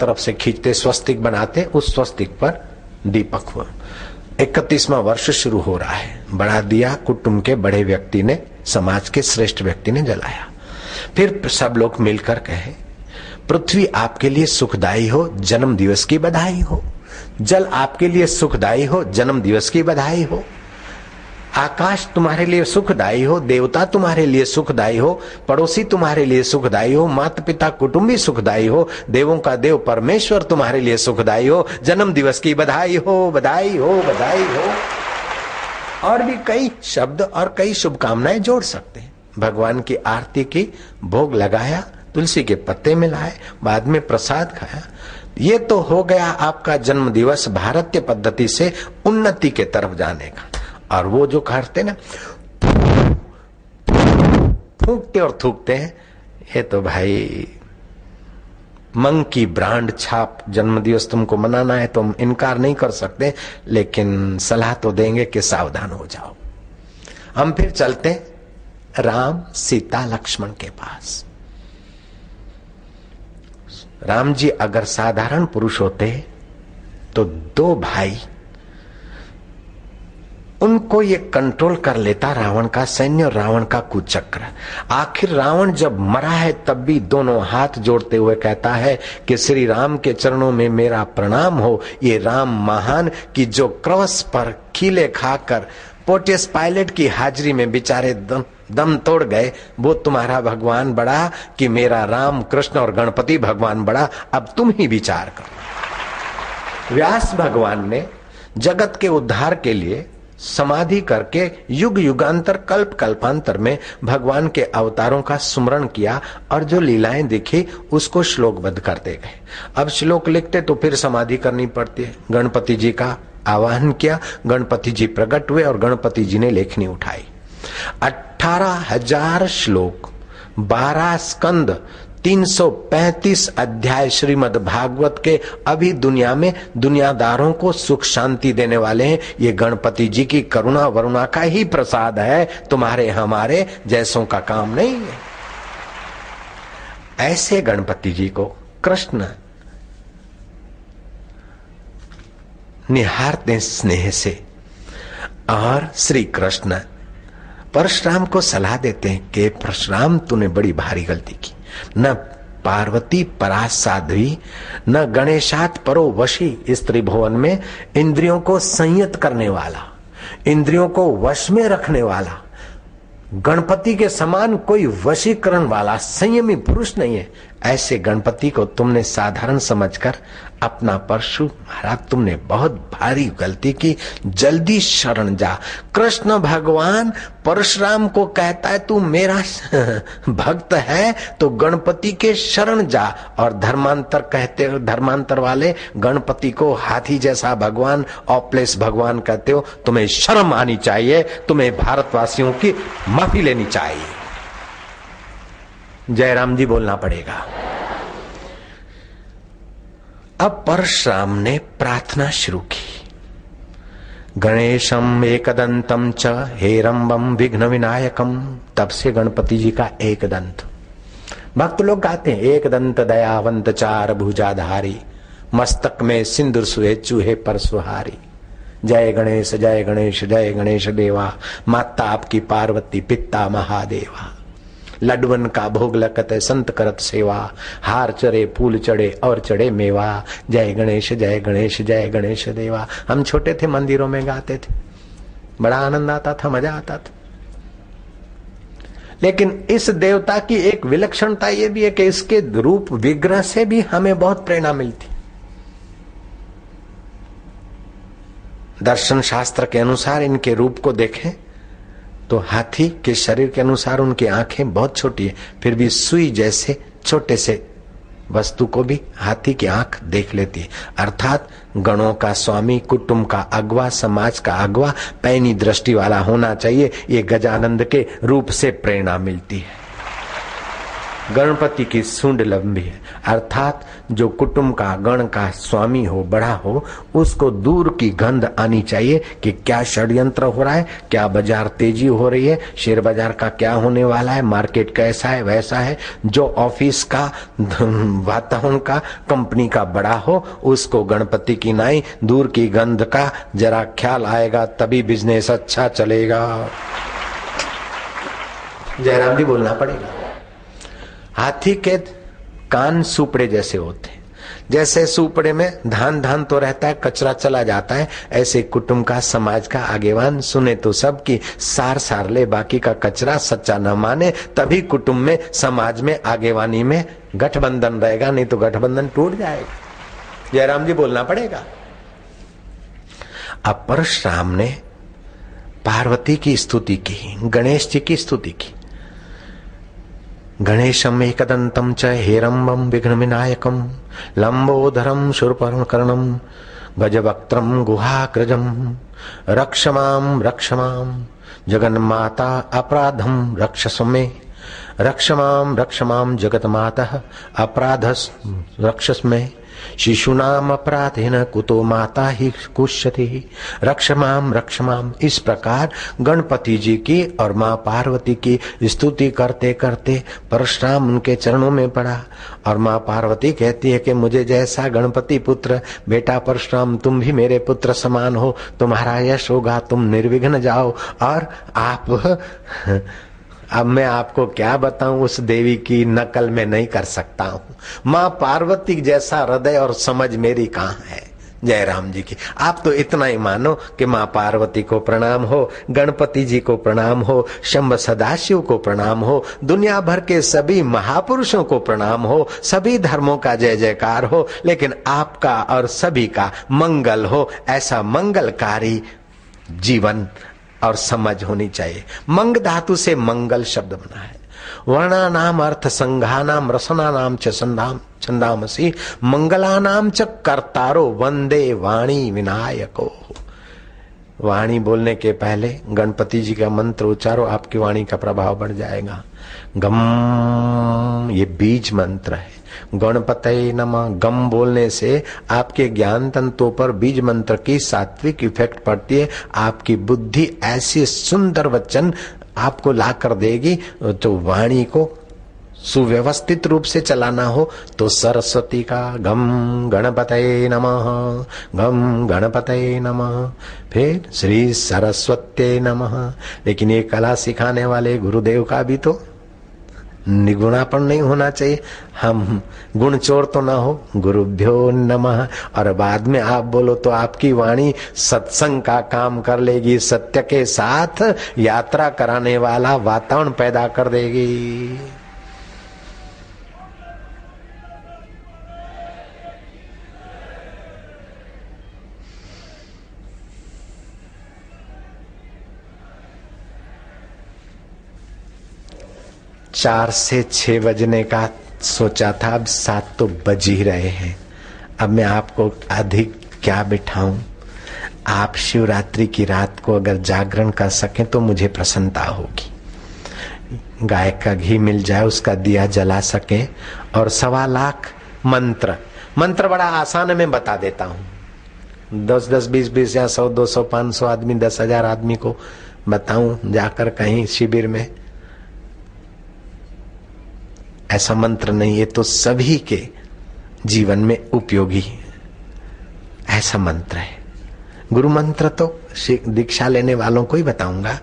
तरफ से खींचते स्वस्तिक बनाते, उस स्वस्तिक पर दीपक हुआ। 31वां वर्ष शुरू हो रहा है। बड़ा दिया कुटुंब के बड़े व्यक्ति ने, समाज के श्रेष्ठ व्यक्ति ने जलाया। फिर सब लोग मिलकर कहे, पृथ्वी आपके लिए सुखदायी हो, जन्म दिवस की बधाई हो। जल आपके लिए सुखदायी हो, जन्म दिवस की बधाई हो। आकाश तुम्हारे लिए सुखदायी हो, देवता तुम्हारे लिए सुखदायी हो, पड़ोसी तुम्हारे लिए सुखदायी हो, माता पिता कुटुंबी सुखदायी हो, देवों का देव परमेश्वर तुम्हारे लिए सुखदायी हो। जन्म दिवस की बधाई हो, बधाई हो, बधाई हो। और भी कई शब्द और कई शुभकामनाएं जोड़ सकते हैं। भगवान की आरती की, भोग लगाया, तुलसी के पत्ते मिलाए, बाद में प्रसाद खाया। ये तो हो गया आपका जन्म दिवस भारतीय पद्धति से उन्नति के तरफ जाने का। और वो जो करते ना, फूंकते और थूकते हैं, ये तो भाई मंकी ब्रांड छाप। जन्मदिवस तुमको मनाना है तो हम इनकार नहीं कर सकते, लेकिन सलाह तो देंगे कि सावधान हो जाओ। हम फिर चलते राम सीता लक्ष्मण के पास। राम जी अगर साधारण पुरुष होते तो दो भाई, उनको ये कंट्रोल कर लेता रावण का सैन्य और रावण का कुचक्र। आखिर रावण जब मरा है तब भी दोनों हाथ जोड़ते हुए कहता है कि श्री राम के चरणों में मेरा प्रणाम हो। ये राम महान कि जो क्रॉस पर खीले खाकर पोटियस पायलट की हाजिरी में बेचारे दम तोड़ गए, वो तुम्हारा भगवान बड़ा कि मेरा राम कृष्ण और गणपति भगवान बड़ा। अब तुम ही विचार करो। व्यास भगवान ने जगत के उद्धार के लिए समाधि करके युग युगांतर कल्प कल्पांतर में भगवान के अवतारों का सुमरण किया और जो लीलाएं दिखी उसको श्लोकबद्ध करते गए। अब श्लोक लिखते तो फिर समाधि करनी पड़ती है। गणपति जी का आवाहन किया, गणपति जी प्रकट हुए और गणपति जी ने लेखनी उठाई। 18,000 श्लोक, 12 स्कंद, 335 अध्याय श्रीमद् भागवत के अभी दुनिया में दुनियादारों को सुख शांति देने वाले हैं। ये गणपति जी की करुणा वरुणा का ही प्रसाद है, तुम्हारे हमारे जैसों का काम नहीं है। ऐसे गणपति जी को कृष्ण निहारते स्नेह से। और श्री कृष्ण परशुराम को सलाह देते हैं कि परशुराम तूने बड़ी भारी गलती की। न पार्वती परा साध्वी, न गणेशात परो वशी। इस त्रिभुवन में इंद्रियों को संयत करने वाला, इंद्रियों को वश में रखने वाला, गणपति के समान कोई वशीकरण वाला संयमी पुरुष नहीं है। ऐसे गणपति को तुमने साधारण समझकर अपना परशु महाराज तुमने बहुत भारी गलती की, जल्दी शरण जा। कृष्ण भगवान परशुराम को कहता है तू मेरा भक्त है तो गणपति के शरण जा। और धर्मांतर कहते हो, धर्मांतर वाले गणपति को हाथी जैसा भगवान, ऑपलेस भगवान कहते हो। तुम्हें शर्म आनी चाहिए, तुम्हें भारतवासियों की माफी लेनी चाहिए। जयराम जी बोलना पड़ेगा। अब परशुराम ने प्रार्थना शुरू की, गणेशम एकदंतम च हेरंबम विघ्न विनायकम। तब से गणपति जी का एक दंत। भक्त लोग गाते हैं, एक दंत दयावंत चार भुजाधारी, मस्तक में सिंदूर सुहे चूहे पर सुहारी। जय गणेश जय गणेश जय गणेश देवा, माता आपकी पार्वती पिता महादेवा। लडवन का भोग लगत संत करत सेवा, हार चढ़े फूल चढ़े और चढ़े मेवा। जय गणेश जय गणेश जय गणेश देवा। हम छोटे थे मंदिरों में गाते थे, बड़ा आनंद आता था, मजा आता था। लेकिन इस देवता की एक विलक्षणता ये भी है कि इसके रूप विग्रह से भी हमें बहुत प्रेरणा मिलती। दर्शन शास्त्र के अनुसार इनके रूप को देखें तो हाथी के शरीर के अनुसार उनकी आंखें बहुत छोटी है, फिर भी सुई जैसे छोटे से वस्तु को भी हाथी की आंख देख लेती है। अर्थात गणों का स्वामी, कुटुंब का अगवा, समाज का अगवा पैनी दृष्टि वाला होना चाहिए। ये गजानंद के रूप से प्रेरणा मिलती है। गणपति की सूंड लंबी है, अर्थात जो कुटुंब का गण का स्वामी हो, बड़ा हो, उसको दूर की गंध आनी चाहिए कि क्या षड्यंत्र हो रहा है, क्या बाजार तेजी हो रही है, शेयर बाजार का क्या होने वाला है, मार्केट कैसा है वैसा है। जो ऑफिस का वातावरण का कंपनी का बड़ा हो, उसको गणपति की नाई दूर की गंध का जरा ख्याल आएगा, तभी बिजनेस अच्छा चलेगा। जयराम जी बोलना पड़ेगा। हाथी के कान सुपड़े जैसे होते हैं, जैसे सुपड़े में धान धान तो रहता है, कचरा चला जाता है, ऐसे कुटुंब का समाज का आगेवान सुने तो सबकी, सार सार ले बाकी का कचरा, सच्चा न माने, तभी कुटुंब में समाज में आगेवानी में गठबंधन रहेगा, नहीं तो गठबंधन टूट जाएगा। जयराम जी बोलना पड़ेगा। अब परशुराम ने पार्वती की स्तुति की, गणेश जी की स्तुति की। गणेशम एकदंतम च हेरंबम विघ्न विनायकम लंबोदरम शूर्पकर्णम गजवक्त्रम गुहाग्रजम रक्षमाम रक्षमाम जगन्माता अपराधम रक्षसमे रक्षमाम जगन्माता अपराधस रक्षस्मे शिशुनाम अपराधेन कुतो माता ही कुष्यति रक्षमाम। इस प्रकार गणपति जी की और माँ पार्वती की स्तुति करते करते परशुराम उनके चरणों में पड़ा, और माँ पार्वती कहती है कि मुझे जैसा गणपति पुत्र बेटा परशुराम, तुम भी मेरे पुत्र समान हो, तुम्हारा यश होगा, तुम निर्विघ्न जाओ। और आप अब मैं आपको क्या बताऊं, उस देवी की नकल मैं नहीं कर सकता हूं। माँ पार्वती जैसा हृदय और समझ मेरी कहाँ है जयराम जी की। आप तो इतना ही मानो कि माँ पार्वती को प्रणाम हो, गणपति जी को प्रणाम हो, शंभ सदाशिव को प्रणाम हो, दुनिया भर के सभी महापुरुषों को प्रणाम हो, सभी धर्मों का जय जयकार हो, लेकिन आपका और सभी का मंगल हो। ऐसा मंगलकारी जीवन और समझ होनी चाहिए। मंग धातु से मंगल शब्द बना है। वर्णा नाम अर्थ संघा नाम रसना नाम च छंदामसी मंगला नाम च कर्तारो वंदे वाणी विनायको। वाणी बोलने के पहले गणपति जी का मंत्र उच्चारो, आपकी वाणी का प्रभाव बढ़ जाएगा। गम ये बीज मंत्र है। गणपतये नमः गम बोलने से आपके ज्ञान तंतुओं पर बीज मंत्र की सात्विक इफेक्ट पड़ती है। आपकी बुद्धि ऐसी सुंदर वचन आपको ला कर देगी। तो वाणी को सुव्यवस्थित रूप से चलाना हो तो सरस्वती का गम गणपतये नमः, गम गणपतये नमः, फिर श्री सरस्वत्यै नमः। लेकिन ये कला सिखाने वाले गुरुदेव का भी तो निगुणापन नहीं होना चाहिए। हम गुण चोर तो ना हो। गुरुभ्यो नमः और बाद में आप बोलो तो आपकी वाणी सत्संग का काम कर लेगी, सत्य के साथ यात्रा कराने वाला वातावरण पैदा कर देगी। चार से 6 बजने का सोचा था, अब 7 तो बज ही रहे हैं। अब मैं आपको अधिक क्या बिठाऊं। आप शिवरात्रि की रात को अगर जागरण कर सकें तो मुझे प्रसन्नता होगी। गाय का घी मिल जाए, उसका दिया जला सके, और 1.25 लाख मंत्र बड़ा आसान मैं बता देता हूं। 10-10, 20-20 या 100, 200, 500 आदमी, 10,000 आदमी को बताऊं जाकर कहीं शिविर में। ऐसा मंत्र नहीं, ये तो सभी के जीवन में उपयोगी ऐसा मंत्र है। गुरु मंत्र तो दीक्षा लेने वालों को ही बताऊंगा।